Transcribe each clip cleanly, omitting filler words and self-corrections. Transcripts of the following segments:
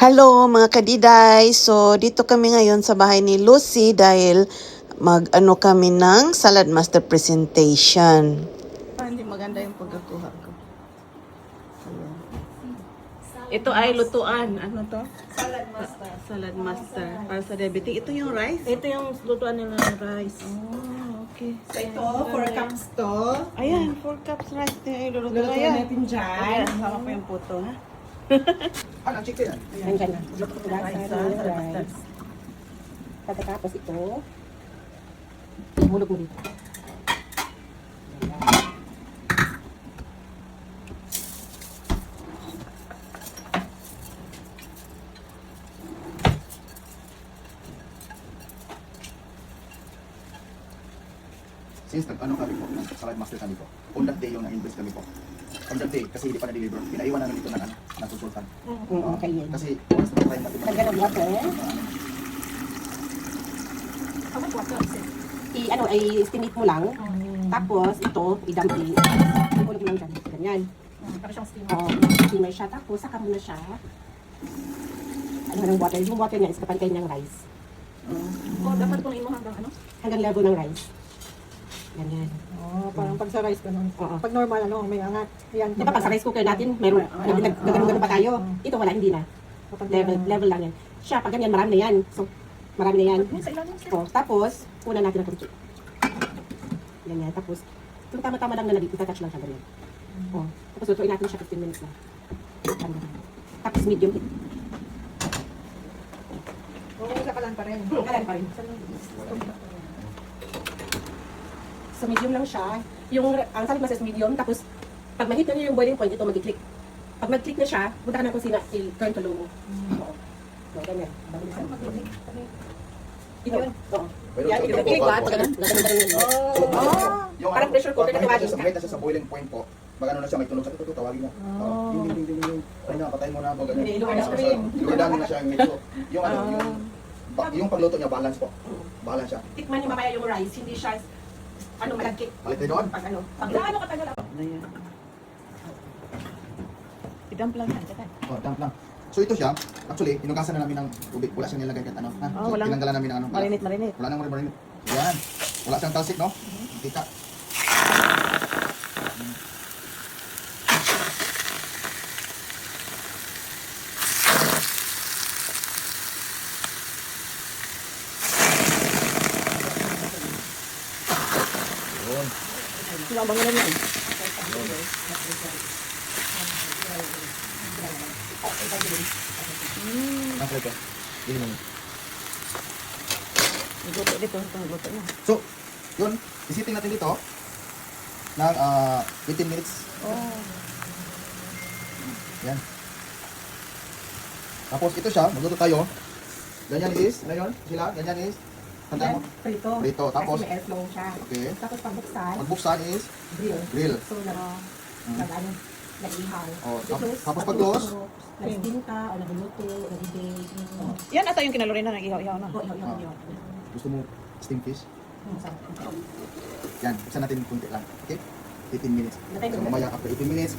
Hello mga kadiday! So dito kami ngayon sa bahay ni Lucy dahil mag-ano kami ng Salad Master presentation. Hindi maganda yung pagkakuha ko. Ayan. Ito ay lutuan. Ano to? Salad Master. Salad Master. Para sa diabetic. Ito yung rice? Ito yung lutuan nila ng rice. Oh, okay. So ito, 4 cups to. Ayan, 4 cups rice. Iluluto na Lulutuan yan. natin dyan. Ayan, sama ko yung puto, ha? Ano, chicken yan? Nandiyan na. Rice, Salad Master. rice. Pagkatapos ito, ihulog mo dito. Since nag-ano kami po, nag-salad master kami po, on that day yung na-invest kami po. On that day, kasi hindi pa na-deliver, pinaiwan namin ito ng ano, ng consultant. Okay yan. Kasi, oras na try natin. Lagyan ng water. Ano, i-estimate mo lang. Tapos, ito, i-dump. Ihulog mo lang dyan. Ganyan. Para siyang steam. Steamer siya. Tapos, saka mo na siya. Ano ng water. Yung water niya is kapantay ng rice. O, dapat punuin mo hanggang ano? Hanggang level ng rice. Ganyan. Oh, parang pag sa rice ganun. Oo. Pag normal, ano, may angat. Yan. Di ba pag sa rice cooker natin, meron, nagganong-ganon pa tayo. Ito wala, hindi na. Level lang yan. Siya, pag ganyan, marami na yan. So, marami na yan. Sa ilalim siya. O, tapos, una natin ang kunti. Ganyan, tapos, kung tama-tama lang na itatouch lang siya ganyan. O, tapos lutuin natin siya 15 minutes lang. Ganyan. Tapos medium heat. Oo, sa kalan pa rin. Kalan pa rin. So, medium lang siya. Ang salad master is medium, tapos, pag ma-hit na niya yung boiling point, ito mag-click. Pag mag-click na siya, punta ka na kung sina, i-turn to low mo. Oo. So, ganyan. Ito. Oo. Pero Yan, sa- ito click ba? Pag ganun, ganun. Yung Parang pressure cooker na pag tawagin sa, ka. kahit nasa sa boiling point po, mag-ano na siya, may tunog sa tuto, tawagin mo. Ding. Ay na, patay mo na ako, ganyan. Ilong ice cream. Ilong na siya, medyo, yung ano, yung pagluto niya, balance po. Balance siya. Tikman niyo mamaya yung rice, hindi siya malagkit. Balik tayo doon. Pag gaano katagal Ayan. I-dump lang yan. Katan. Oh, dump lang. So ito siya, actually, inugasan na namin ng tubig. Wala siyang nilagay kahit ano. Ha? Oh, So, walang- tinanggalan namin ng ano. Marinate. Wala nang marinate. Yan. Wala siyang talsik, no? Kita. Yun. Sino ang bangunan yan? Nasa ito. Hindi mo. Luto dito. Luto na. So, yun. Isipin natin dito ng 18 minutes. Oh. Yan. Tapos ito siya, magluto tayo. Ganyan is, ngayon, sila, ganyan is, tanda mo? Prito. Prito. Tapos, Kasi may airflow siya. okay. Tapos pagbuksan, Pagbuksan is, grill. grill. So, nag-ano, nag-ihaw. Oh, I-close, tapos pag-close, nag-steam ka, o nag-luto, nag-bake. Yan ata yung kinalori na nag-ihaw-ihaw na. O, ihaw. gusto mo steam fish? Sarap. Yan, buksan natin kunti lang. Okay? 18 minutes. Natay So, mo. mamaya after 18 minutes,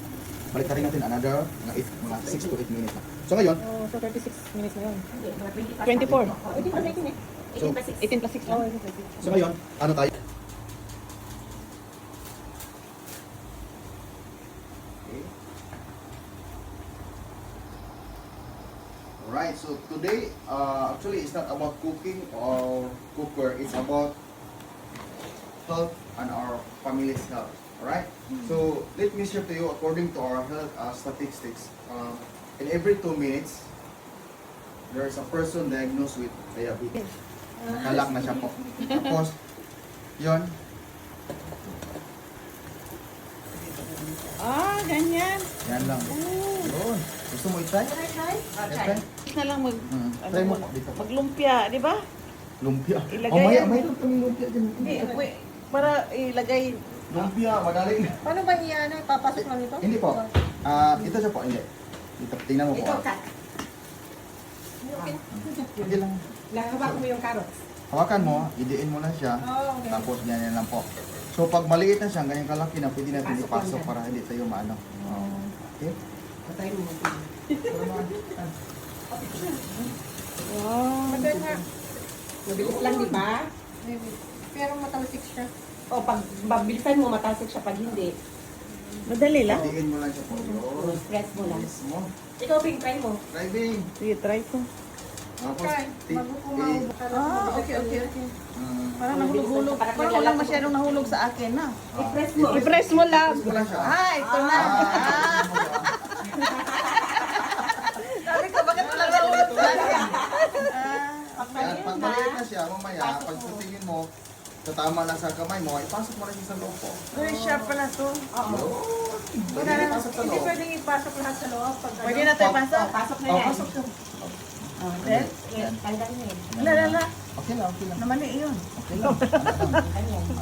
balik na rin natin another mga 6 to 8 minutes lang. So ngayon, Oh, so 36 minutes na yun. Hindi, mga 20 plus 24. O, 18 plus 18 eh. 18 plus 6. 18 plus 6 lang. Oh, ito 36. so ngayon, ano tayo? Okay. Alright, so today, actually it's not about cooking or cooker, it's about health and our family's health. Alright? So let me share to you according to our health statistics. In every 2 minutes, there is a person diagnosed with diabetes. Nakalak na siya po. Tapos, yun. Ah, ganyan. Yan lang. Yun. Gusto mo i-try? Try. Try? Na lang Try mo dito. maglumpia, di ba? Lumpia. Ilagay Oh, yan. mayroon kami lumpia dyan. Hindi, para ilagay. Lumpia, madali. Paano ba iyan? Papasok lang ito? Hindi po. Ito siya po, hindi. Ito, tingnan mo po. Ito, cut. Hindi lang. Hawakan mo yung carrots. Hawakan mo, idiin mo lang siya. Oh, okay. Tapos ganyan lang po. So pag maliit na siya, ganyan kalaki na, pwede natin Pasok ipasok lang para hindi tayo maano. Okay? Patayin mo. Wow. Maganda. Mabilis lang, di ba? Maybe. Pero matalsik siya. O pag mabilisan mo, matasik siya pag hindi. Madali lang. Tingin mo lang siya po. Yun. Press mo lang. Yes mo. Ikaw, Bing, try mo. Driving. Sige, try ko. Tapos, Okay. ti- Magkukumaw. Okay. Parang nahulog-hulog. Parang wala masyadong nahulog sa akin na. I-press mo. I-press mo lang. Press mo lang siya. Ito na. Sabi ko, bakit wala nahulog sa akin? Yan, pag maliit na siya, mamaya, pag sa tingin mo, tatama na sa kamay mo, ipasok mo na siya sa loob po. Very sharp pala to. Pwede ipasok sa Hindi loob. pwedeng ipasok lahat sa loob. Pag Pwede na tayo pasok. Pasok na Oh, yan. pasok siya. Then, Tanggal na yun. lala. Okay lang, okay lang. Namali yun. Okay lang.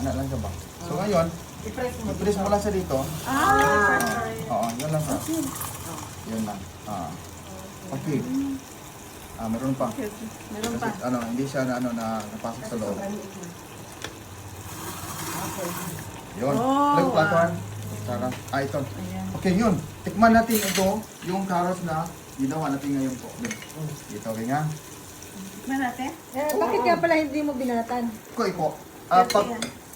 Anak lang siya ba? So ngayon, I-press mo. i-press mo lang siya dito. Oo, yun lang siya. Yun lang. Okay. Meron pa. Meron pa. Kasi, hindi siya na napasok sa loob. Yun. Oh, Like platform. Sarap. Ito. Ayan. Okay, yun. Tikman natin ito, yung carrots na ginawa natin ngayon po. Dito, okay nga. Tikman natin. bakit nga pala hindi mo binatan? Okay po. Pag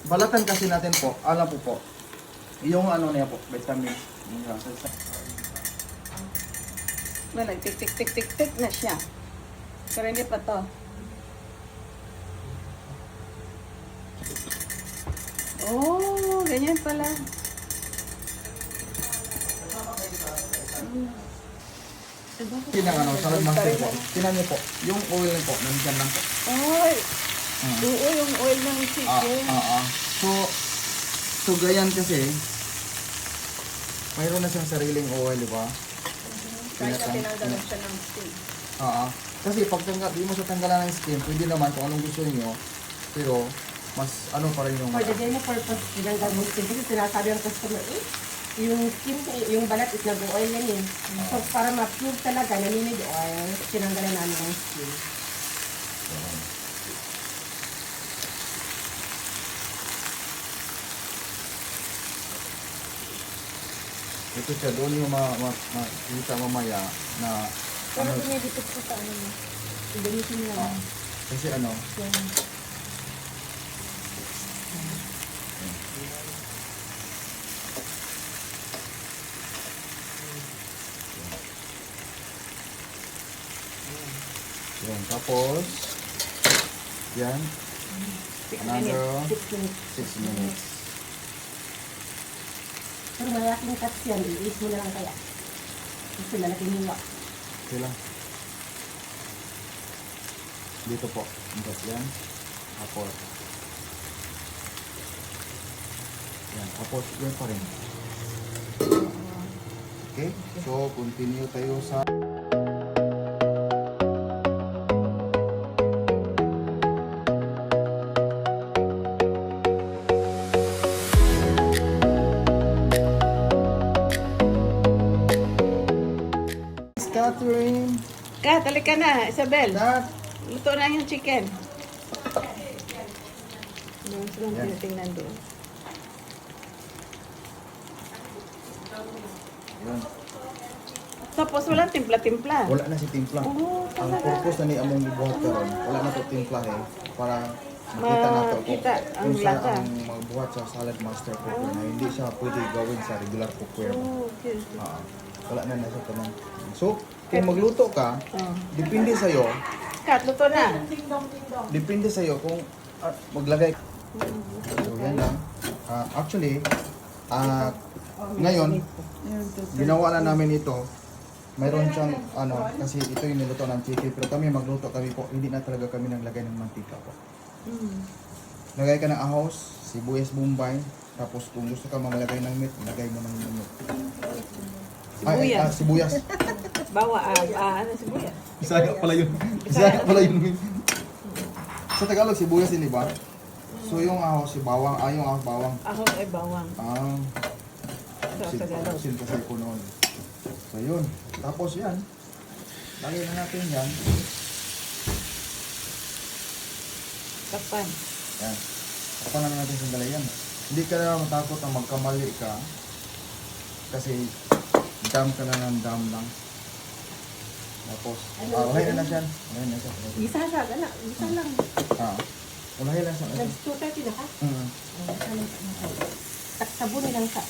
balatan kasi natin po, alam po, yung niya po, vitamins. Well, tik na siya. Pero hindi pa to. Oh, ganyan pala. Tinang salad master po. Tinan niyo po, yung oil po, nandiyan lang po. Ay, oo, yung oil ng chicken. So ganyan kasi, mayroon na siyang sariling oil, di ba? Kahit na tinanggalan siya ng steak. Kasi pag di mo siya tanggalan ng skin, pwede naman kung anong gusto niyo, pero mas pa rin yung For the general purpose, tinanggal mo skin. Kasi sinasabi ang customer, yung skin, yung balat is nag-oil yan eh. So, para ma-pure talaga, naninid oil, tinanggalan namin ang skin. ito siya, doon yung makikita mamaya na Pero dinidipit ko sa ano mo. Gamitin mo lang. kasi yan, tapos yan, 6 another minutes. 6 minutes. 6 minutes. Pero malaking cuts yan, i-ease mo na lang kaya. Kasi malaking hiwa. Okay lang. Dito po. Yan. Tapos. Yan. Tapos yan pa rin. Okay. So, continue tayo sa... Catherine. Kat, halika na, Isabel. That. Luto na yung chicken. Doon silang Yan. tinitingnan doon. Yan. Tapos walang timpla-timpla. Wala na si timpla. Oo, Ang talaga. purpose na ni among buhat karon, wala na to timpla para makita nato kung, Makita ang kung siya lasa. ang magbuhat sa salad master cooker na hindi siya pwede gawin sa regular cookware. Oh, okay. Wala na nasa tanong. So, kung magluto ka, Oh. depende sa'yo, Kat, luto na. depende sa'yo kung maglagay. So, yan lang. Actually, ngayon, ginawa na namin ito. Mayroon siyang, kasi ito yung niluto ng chicken, pero kami magluto kami po, hindi na talaga kami naglagay ng mantika po. Lagay ka ng ahos, sibuyas bombay, tapos kung gusto ka mamalagay ng meat, lagay mo ng meat. Sibuyas. Sibuyas. Bawa, ano sibuyas? Bisaya pala yun. Bisaya pala yun. Sa Tagalog, sibuyas din, di ba? So yung ahos, si bawang, yung ahos bawang. Ako ay bawang. Sa Tagalog. Sin kasi ko noon. So yun. Tapos yan. Lagay na natin yan. Takpan. Yan. Tapos na natin sandali yan. Hindi ka na matakot na magkamali ka. Kasi dam ka na ng dam lang. Tapos, Ano, ulahin na siya. Ulahin na siya. Gisa siya, gana. Gisa lang. Ulahin na siya. Nag 2:30 na ka? Sabon nilang sa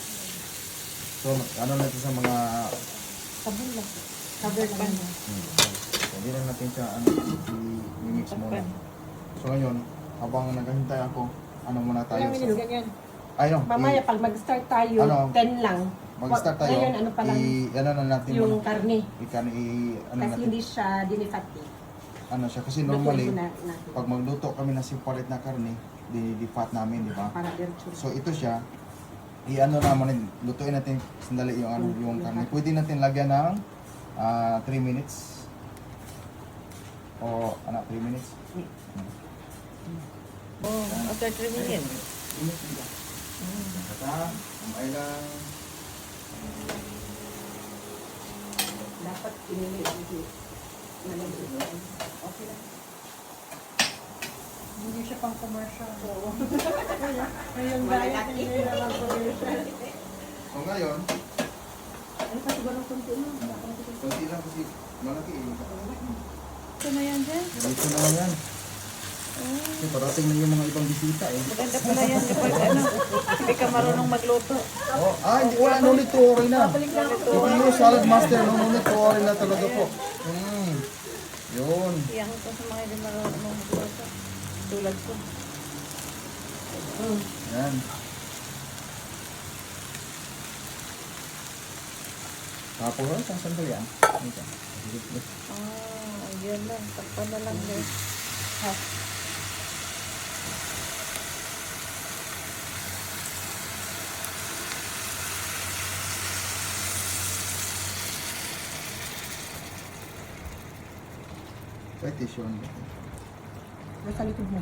So, ano natin sa mga... sabon lang. Cover lang. Hindi na natin siya i-mix muna. So ngayon, habang naghahintay ako, ano muna tayo Ilang minutes ganyan? Ay no, Mamaya pag mag-start tayo, Ano? 10 lang. mag-start tayo. Ngayon, ano pa lang, ano na natin yung muna. karne. Ano Kasi natin. hindi siya dinifat eh. Ano siya, kasi normally, Lutuin muna natin. pag magluto kami ng separate na karne, di-fat namin, di ba? Para diretso. So ito siya, i-ano naman, lutuin natin sandali yung, yung karne. Pwede natin lagyan ng 3 minutes. O, 3 minutes? After 3 minutes. Saka, umay lang. Dapat pinili dito. Okay lang. Hindi siya pang commercial. Ngayon diet, hindi na lang commercial. So ngayon, Ano pa siguro ng konti mo? kunti lang kasi malaki eh. Ito na yan dyan. Dito naman yan. Kasi parating na yung mga ibang bisita eh. Maganda pala yan kapag hindi ka marunong magluto. Oh, hindi, wala, no need to worry na. If you salad master, no need to worry na talaga po. Yun. Iyan ko sa mga hindi marunong magluto. Tulad ko. Yan. Tapos, saan ba yan? Ito. Ayan lang. Takpan na lang guys. Petition. Nasa likod mo.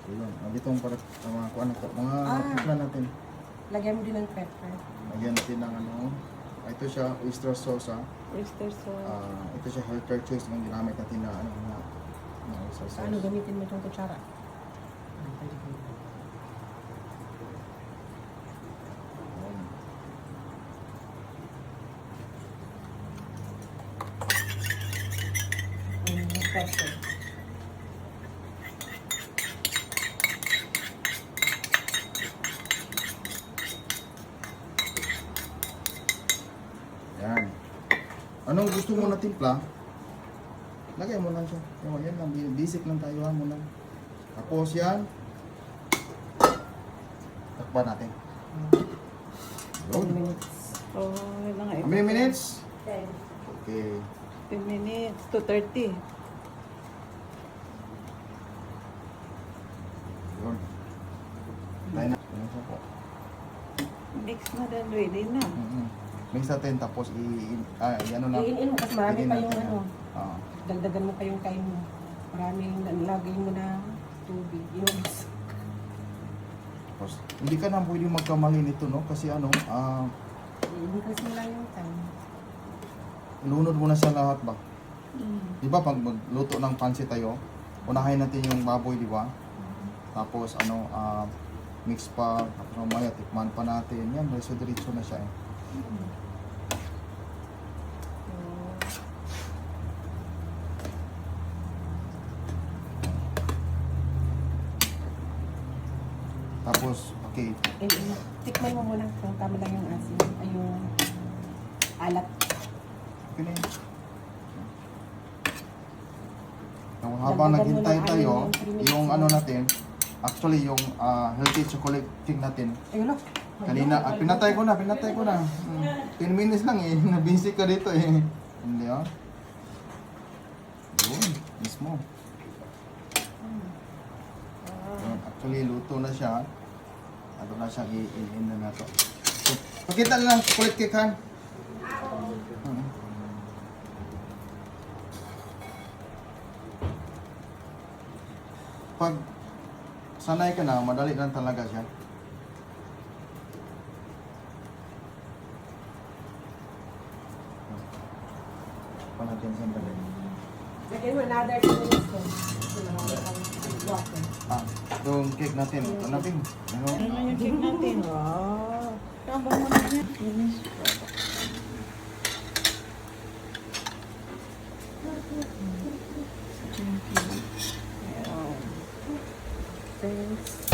Yun. Itong para mga kuan ko, mga plan natin. Lagyan mo din ng pepper. Lagyan natin ng ano. Ito siya, oyster sauce. Oyster sauce. Ito siya, healthier choice ng ginamit natin na ano na oyster sauce. Ano, gamitin mo itong kutsara. Yun. Pepper. Yan. Anong gusto mo na timpla? Lagay mo lang siya. Yan lang, basic lang tayo ha muna. Tapos yan. Takpan natin. 10 Yun. minutes. Yun na nga. How many minutes? 10. Okay. 10 minutes to 30. Yun. Tayo na. Ano siya po? Mix na din. Ready na. Mix natin tapos ano na. I-in mo kasi marami i-in pa yung natin, ano. ah. Dagdagan mo pa yung kain mo. Maraming nalagay mo na tubig. Yung Tapos, hindi ka na pwede magkamali nito, no? Kasi ano, i-increase mo lang yung time. lunod mo na sa lahat ba? Di ba pag magluto ng pansit tayo, unahin natin yung baboy, di ba? Tapos ano, mix pa, tapos mamaya tikman pa natin. Yan, diretso na siya eh. Tapos, okay. Tikman mo muna kung tama lang yung asin. Ay yung alat. Okay na yun. Tapos habang naghintay tayo, yung ano natin, actually yung healthy chocolate cake natin, Ayun o. kanina, pinatay ko na. 10 minutes lang eh, nabisi ka dito eh. Hindi ah. Yun, mismo. Yun, actually, luto na siya. Ano na siyang i-in na nato. So, pakita lang chocolate cake han. Pag sanay ka na, madali lang talaga siya. Pa natin sandali. Lagyan mo another 2 minutes ko. Water. Yung cake natin. Natin. Ano? Ano yung cake natin? Wow. Tambang mo na yan. Finish. Thank you. Thanks.